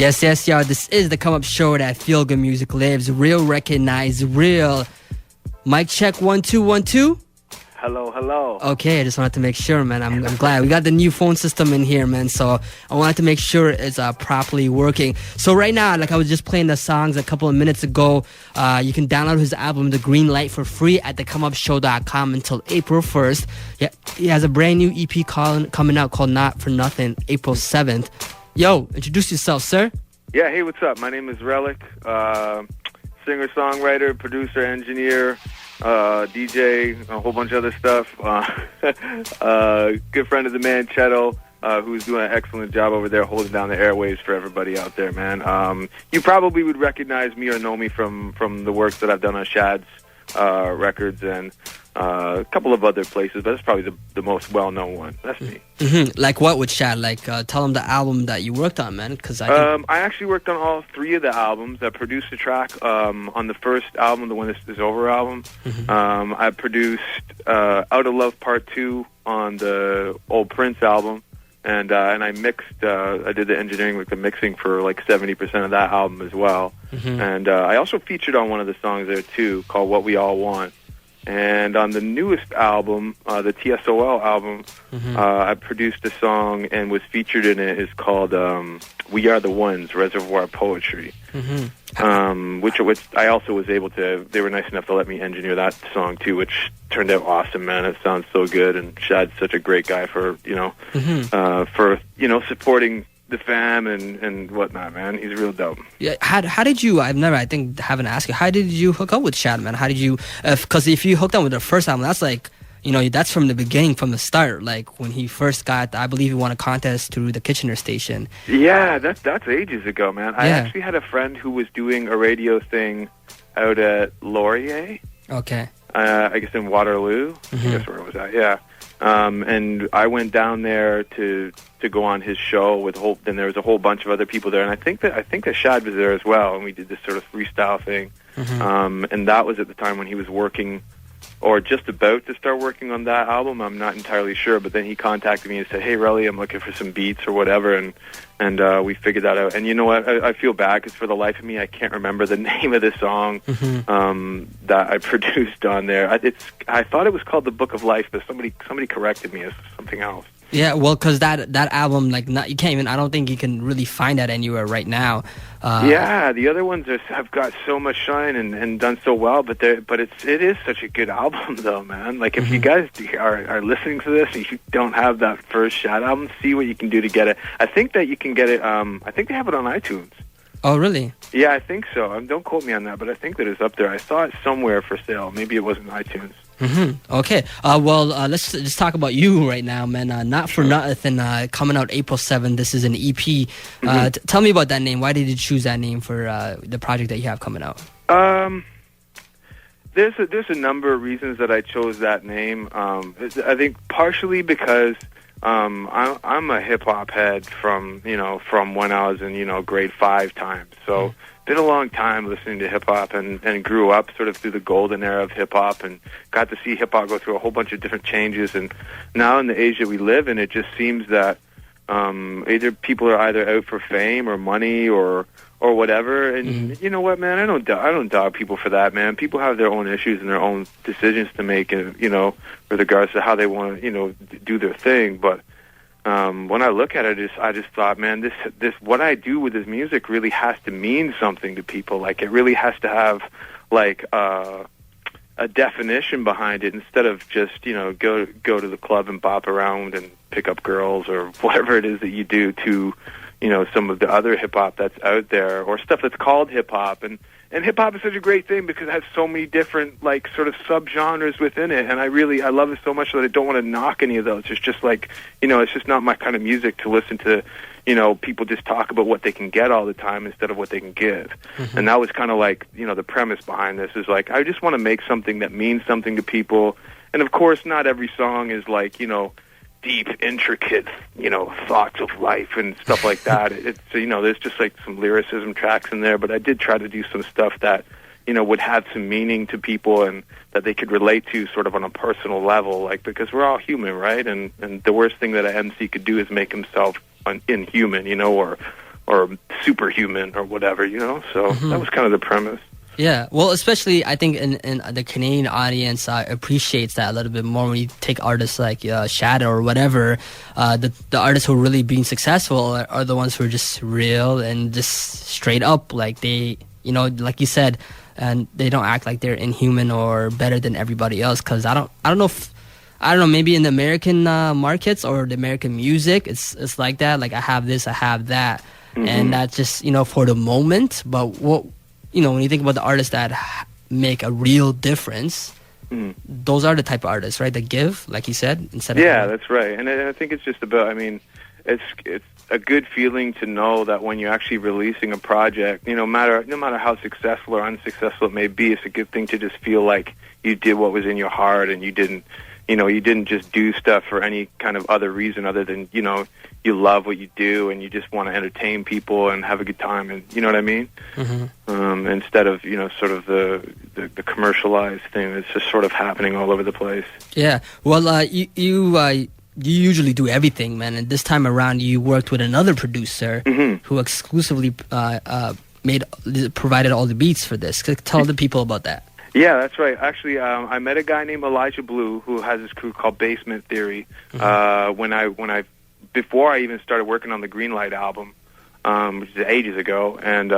Yes, yes, y'all. This is the Come Up Show that Feel Good Music lives. Real, recognize real. Mic check 1 2 1 2. Hello, hello. Okay, I just wanted to make sure, man. I'm glad we got the new phone system in here, man. So I wanted to make sure it's properly working. So right now, like I was just playing the songs a couple of minutes ago. You can download his album, The Green Light, for free at thecomeupshow.com until April 1st. Yeah, he has a brand new EP coming out called Not For Nothing, April 7th. Yo, introduce yourself, sir. Yeah, hey, what's up? My name is Relic. Singer-songwriter, producer, engineer, DJ, a whole bunch of other stuff. Good friend of the man, Cheto, who's doing an excellent job over there holding down the airwaves for everybody out there, man. You probably would recognize me or know me from the work that I've done on Shad's records and a couple of other places, but that's probably the most well-known one. That's me. Mm-hmm. Like what with Shad? Like tell him the album that you worked on, man. Because I actually worked on all three of the albums. I produced a track on the first album, the When This Is Over album. Mm-hmm. I produced Out of Love Part 2 on the old Prince album. And I mixed, I did the engineering, like the mixing for like 70% of that album as well. Mm-hmm. And I also featured on one of the songs there too, called What We All Want. And on the newest album, the TSOL album, mm-hmm. I produced a song and was featured in it. It's called We Are the Ones, Reservoir Poetry. Mm-hmm. Which I also was able to, they were nice enough to let me engineer that song too, which turned out awesome, man. It sounds so good, and Shad's such a great guy for, mm-hmm. Supporting the fam and whatnot, man. He's real dope. Yeah, how did you, haven't asked you, how did you hook up with Shad, man? How did you, because if you hooked up with the first album, that's like, that's from the beginning, from the start, like when he first got, I believe he won a contest through the Kitchener station. Yeah, that's ages ago, man. I actually had a friend who was doing a radio thing out at Laurier. Okay. I guess in Waterloo. Mm-hmm. I guess where it was at, yeah. And I went down there to go on his show with and there was a whole bunch of other people there, and I think that Shad was there as well, and we did this sort of freestyle thing. Mm-hmm. And that was at the time when he was working, or just about to start working on that album. I'm not entirely sure, but then he contacted me and said, "Hey, Relly, I'm looking for some beats or whatever," and we figured that out. And you know what? I feel bad because for the life of me, I can't remember the name of the song mm-hmm. That I produced on there. I thought it was called The Book of Life, but somebody corrected me as something else. Yeah, well, because that album, like, you can't even, I don't think you can really find that anywhere right now. Yeah, the other ones have got so much shine and done so well, but it is such a good album, though, man. Like, if mm-hmm. you guys are listening to this and you don't have that first Shad album, see what you can do to get it. I think that you can get it, I think they have it on iTunes. Oh, really? Yeah, I think so. Don't quote me on that, but I think that it's up there. I saw it somewhere for sale. Maybe it wasn't iTunes. Mm-hmm. Okay. Let's just talk about you right now, man. Not For Nothing, coming out April 7th. This is an EP. Mm-hmm. Tell me about that name. Why did you choose that name for the project that you have coming out? There's a number of reasons that I chose that name. I think partially because I'm a hip hop head from when I was in grade 5 times. So been a long time listening to hip hop and grew up sort of through the golden era of hip hop and got to see hip hop go through a whole bunch of different changes. And now in the age that we live in, it just seems that either people are either out for fame or money or whatever. And mm-hmm. you know what, man? I don't dog people for that, man. People have their own issues and their own decisions to make, and with regards to how they want to do their thing. But when I look at it, I just thought, man, this what I do with this music really has to mean something to people. Like, it really has to have like a definition behind it, instead of just go to the club and bop around and pick up girls or whatever it is that you do to some of the other hip hop that's out there, or stuff that's called hip hop. And hip hop is such a great thing because it has so many different like sort of subgenres within it, and I love it so much that I don't want to knock any of those. It's just like it's just not my kind of music to listen to. People just talk about what they can get all the time instead of what they can give. Mm-hmm. And that was kind of like the premise behind this is like, I just want to make something that means something to people. And of course, not every song is like deep, intricate, thoughts of life and stuff like that. It's there's just like some lyricism tracks in there, but I did try to do some stuff that would have some meaning to people and that they could relate to sort of on a personal level, like, because we're all human, right? And the worst thing that an MC could do is make himself inhuman, or or superhuman or whatever, you know. So that was kind of the premise. Yeah, well, especially I think in the Canadian audience appreciates that a little bit more when you take artists like Shadow or whatever. The artists who are really being successful are the ones who are just real and just straight up, like they, you know, like you said, and they don't act like they're inhuman or better than everybody else. Because I don't know, maybe in the American markets or the American music, it's like that. Like I have this, I have that, and that's just, you know, for the moment. But what, you know, when you think about the artists that make a real difference, those are the type of artists, right? That give, like you said, instead of... Yeah, that's right. And I think it's just about, I mean, it's a good feeling to know that when you're actually releasing a project, you know, no matter how successful or unsuccessful it may be, it's a good thing to just feel like you did what was in your heart and you didn't just do stuff for any kind of other reason other than, you know, you love what you do and you just want to entertain people and have a good time, and you know what I mean? Instead of, you know, sort of the commercialized thing that's just sort of happening all over the place. Yeah. Well, you usually do everything, man. And this time around, you worked with another producer who exclusively provided all the beats for this. Tell the people about that. Yeah, that's right. Actually, I met a guy named Elijah Blue who has this crew called Basement Theory. Before I even started working on the Greenlight album, which is ages ago, and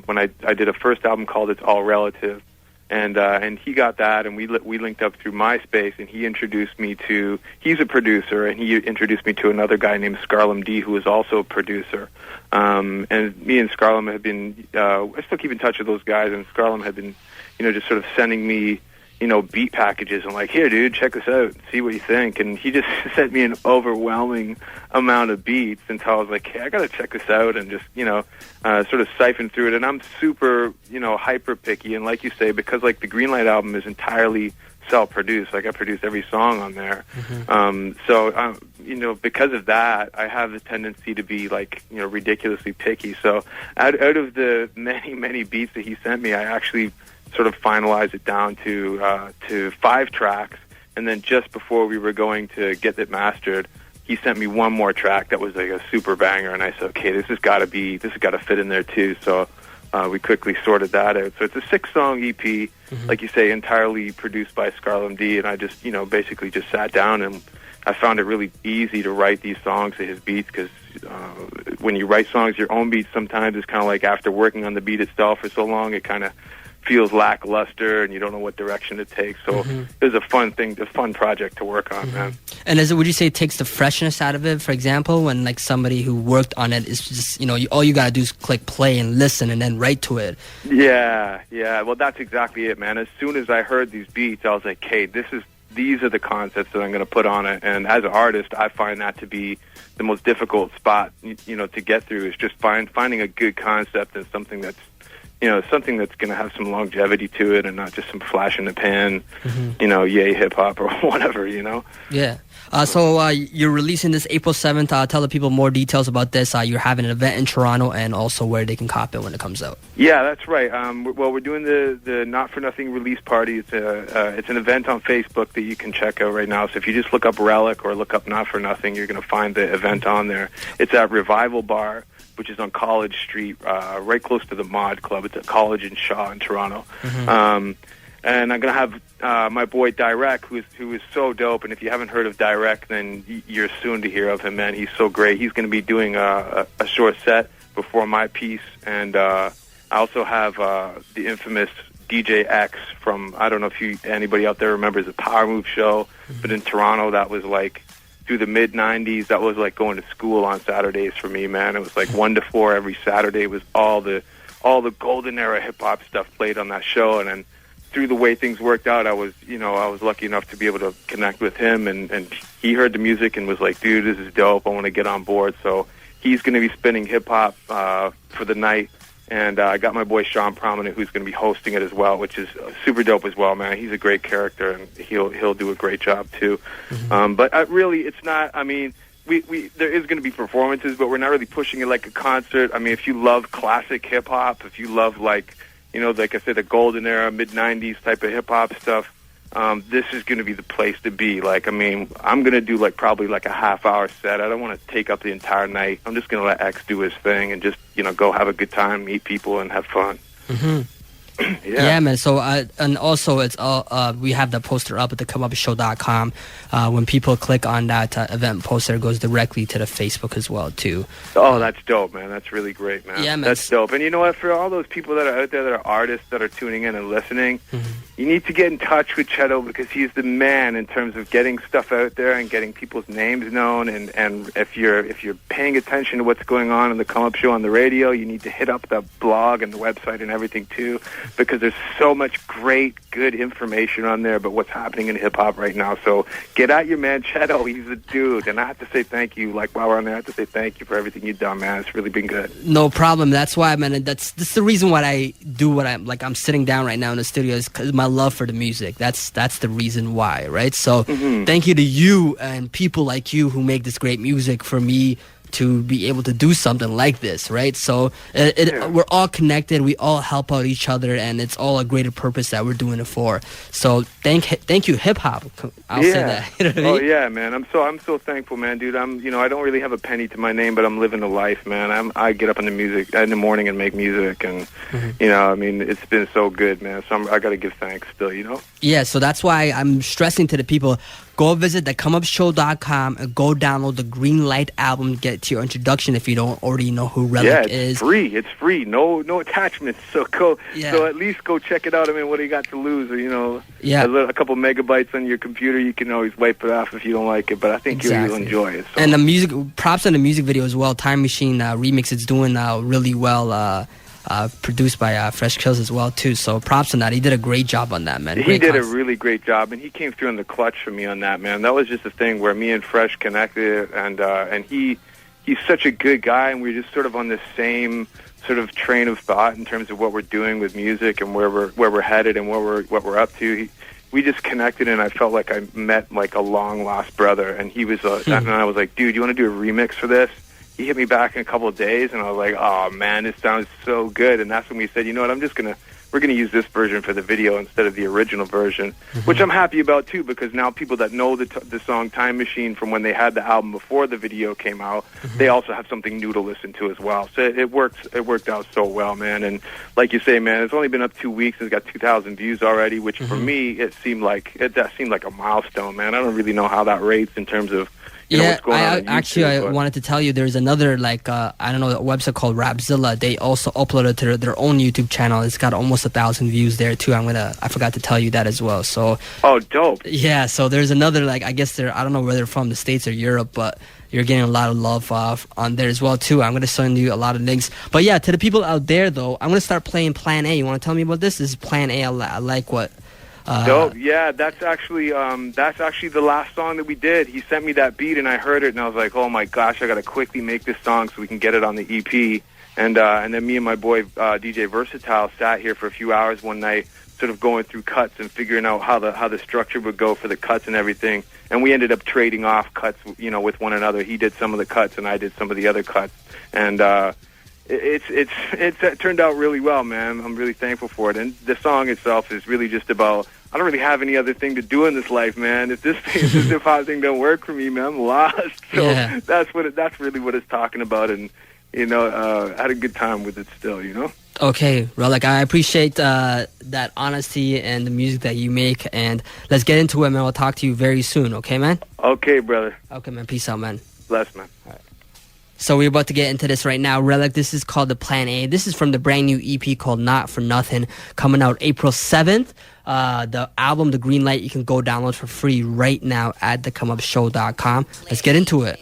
when I did a first album called It's All Relative, and he got that, and we linked up through MySpace, and he introduced me to, he's a producer, and he introduced me to another guy named Scarlem D, who is also a producer. And me and Scarlem had been, I still keep in touch with those guys, and Scarlem had been, you know, just sort of sending me, you know, beat packages. I'm like, here, dude, check this out, see what you think. And he just sent me an overwhelming amount of beats until I was like, hey, I got to check this out and just, you know, sort of siphon through it. And I'm super, you know, hyper picky. And like you say, because like the Greenlight album is entirely self-produced, like I produced every song on there. So, you know, because of that, I have the tendency to be like, you know, ridiculously picky. So out of the many, many beats that he sent me, I actually sort of finalize it down to 5 tracks, and then just before we were going to get it mastered, he sent me one more track that was like a super banger, and I said, okay, this has got to fit in there too. So we quickly sorted that out. So it's a 6-song EP, like you say, entirely produced by Scarlem D, and I just, you know, basically just sat down, and I found it really easy to write these songs to his beats, because when you write songs, your own beats, sometimes it's kind of like after working on the beat itself for so long, it kind of feels lackluster and you don't know what direction it takes. So it was a fun project to work on, man. And would you say it takes the freshness out of it? For example, when like somebody who worked on it is just, you know, all you got to do is click play and listen and then write to it. Yeah. Well, that's exactly it, man. As soon as I heard these beats, I was like, hey, these are the concepts that I'm going to put on it. And as an artist, I find that to be the most difficult spot, you know, to get through, is just finding a good concept and something that's, you know, something that's going to have some longevity to it and not just some flash in the pan, you know, yay hip-hop or whatever, you know? Yeah. So you're releasing this April 7th. Tell the people more details about this. You're having an event in Toronto and also where they can cop it when it comes out. Yeah, that's right. Well, we're doing the Not For Nothing release party. It's an event on Facebook that you can check out right now. So if you just look up Relic or look up Not For Nothing, you're going to find the event on there. It's at Revival Bar, which is on College Street, right close to the Mod Club. It's at College and Shaw in Toronto. And I'm going to have my boy Direct, who is so dope. And if you haven't heard of Direct, then you're soon to hear of him, man. He's so great. He's going to be doing a short set before my piece. And I also have the infamous DJ X from, I don't know if anybody out there remembers the Power Move show, but in Toronto, that was like, through the mid-'90s, that was like going to school on Saturdays for me, man. It was like 1 to 4 every Saturday. It was all the golden era hip-hop stuff played on that show. And then through the way things worked out, I was lucky enough to be able to connect with him, and he heard the music and was like, dude, this is dope. I want to get on board. So he's going to be spinning hip-hop for the night. And I got my boy Sean Prominent, who's going to be hosting it as well, which is super dope as well, man. He's a great character, and he'll do a great job too. But really, it's not. I mean, we there is going to be performances, but we're not really pushing it like a concert. I mean, if you love classic hip hop, if you love, like, you know, like I said, the golden era, mid-'90s type of hip hop stuff, this is going to be the place to be. Like, I mean, I'm going to do like probably like a half-hour set. I don't want to take up the entire night. I'm just going to let X do his thing and just, you know, go have a good time, meet people, and have fun. Mm-hmm. Yeah, man. So, and also, it's all we have the poster up at thecomeupshow.com. When people click on that event poster, it goes directly to the Facebook as well, too. Oh, that's dope, man. That's really great, man. Yeah, man. That's dope. And you know what? For all those people that are out there that are artists that are tuning in and listening, you need to get in touch with Cheto because he's the man in terms of getting stuff out there and getting people's names known. And if you're paying attention to what's going on in the Come Up Show on the radio, you need to hit up the blog and the website and everything, too, because there's so much great, good information on there about what's happening in hip-hop right now. So get at your man, Cheto. He's a dude. And I have to say thank you. Like, while we're on there, I have to say thank you for everything you've done, man. It's really been good. No problem. That's why, man. That's the reason why I do what I'm sitting down right now in the studio is because my love for the music. That's the reason why, right? So thank you to you and people like you who make this great music for me to be able to do something like this, right? So we're all connected, we all help out each other, and it's all a greater purpose that we're doing it for. So thank you, hip hop. I'll say that. You know what I mean? Oh yeah, man. I'm so thankful, man, dude. I don't really have a penny to my name, but I'm living the life, man. I get up in the morning and make music, and you know, I mean, it's been so good, man. So I got to give thanks still, you know. Yeah, so that's why I'm stressing to the people. Go visit thecomeupshow.com and go download the Green Light album. Get to your introduction if you don't already know who Relic is. It's free. No attachments. So So at least go check it out. I mean, what do you got to lose? Or, you know, a couple megabytes on your computer. You can always wipe it off if you don't like it. But I think you'll enjoy it. So. And the music, props on the music video as well. Time Machine remix is doing really well. Produced by Fresh Kills as well too, so props on that. He did a great job on that, man. He did a really great job, and he came through in the clutch for me on that, man. That was just a thing where me and Fresh connected, and he's such a good guy, and we're just sort of on the same sort of train of thought in terms of what we're doing with music and where we're headed and what we're up to. We just connected, and I felt like I met like a long lost brother, and he was and I was like, dude, you want to do a remix for this? He hit me back in a couple of days, and I was like, oh, man, this sounds so good. And that's when we said, you know what, we're going to use this version for the video instead of the original version, which I'm happy about, too, because now people that know the song Time Machine from when they had the album before the video came out, they also have something new to listen to as well. So it worked out so well, man. And like you say, man, it's only been up 2 weeks, and it's got 2,000 views already, which for me, that seemed like a milestone, man. I don't really know how that rates in terms of what's going on I wanted to tell you there's another a website called Rapzilla. They also uploaded to their own YouTube channel. It's got almost 1,000 views there too. I forgot to tell you that as well. So dope. Yeah, so there's another I guess I don't know where they're from, the States or Europe, but you're getting a lot of love on there as well too. I'm gonna send you a lot of links. But yeah, to the people out there though, I'm gonna start playing Plan A. You want to tell me about this? This is Plan A. I like what. Dope. Yeah, that's actually the last song that we did. He sent me that beat, and I heard it, and I was like, oh my gosh, I got to quickly make this song so we can get it on the EP. And then me and my boy DJ Versatile sat here for a few hours one night, sort of going through cuts and figuring out how the structure would go for the cuts and everything. And we ended up trading off cuts, with one another. He did some of the cuts, and I did some of the other cuts. And it turned out really well, man. I'm really thankful for it. And the song itself is really just about, I don't really have any other thing to do in this life, man. If this hip hop thing don't work for me, man, I'm lost. So that's really what it's talking about. And I had a good time with it still, Okay, Relic, I appreciate that honesty and the music that you make, and let's get into it, man. I'll talk to you very soon, okay, man? Okay, brother. Okay, man. Peace out, man. Bless, man. All right. So we're about to get into this right now. Relic, this is called the Plan A. This is from the brand new EP called Not For Nothing, coming out April 7th. The album, The Green Light, you can go download for free right now at thecomeupshow.com. Let's get into it.